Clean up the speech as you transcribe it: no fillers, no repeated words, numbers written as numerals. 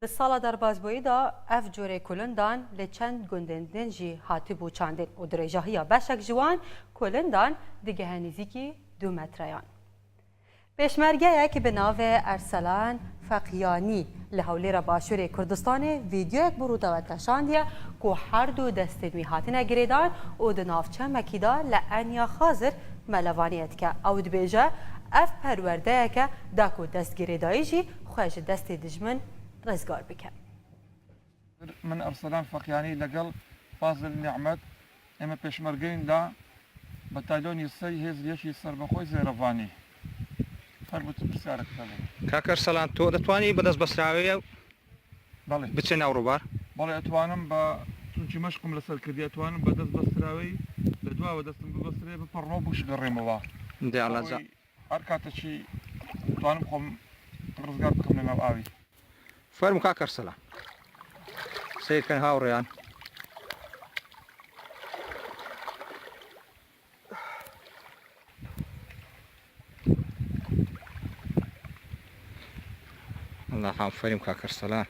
Di sala derbasbûyî da ev corê kulindan li çend gundên din jî hatibû çandin û dirêjahiya beşek ji wan kulindan digehe nêzîkî 2 metreyan. Pêşmergeyek bi navê Erselan Feqyanî li Hewlêra Başûrê Kurdistanê vîdyoyek bi rûdawet teşandiye ku her du destên wî hatine girêdan û di navçemekî da li eniya xazir melevaniyê dike. Ew dibêje ev perwerdeyeke da ku destgirêdayî jî xwe ji destê dijmin ڕێزگار بکەن. من ئەرسەلان فەقیانی لەگەڵ فازل نیعمەت ئێمە پێشمەرگەیندا بە تایلۆنی سەی هێزریەکی سەربەخۆی زێرەڤانی فەرمووت پرسیارێک هەبێ. کاکە ئەرسەلان تۆ دەتوانی بەدەست بەسراوەیە بەڵێ بچێ ناو ڕووبار؟ بەڵێ ئەتوانم بە چونکی مەشقم لەسەر کردی ئەتوانم بەدەست بەستراوەی لە دواوە دەستم ببەسترێ بپەڕنەوە بشگەڕێمەوە دێڵەجا هەر کاتێکی توانم خۆم ڕزگار بکەم لە ناو ئاوی. فەرموو کاکە ئەرسەلان سیرکەن هاوڕێیان. الله حافظ کاکە ئەرسەلان.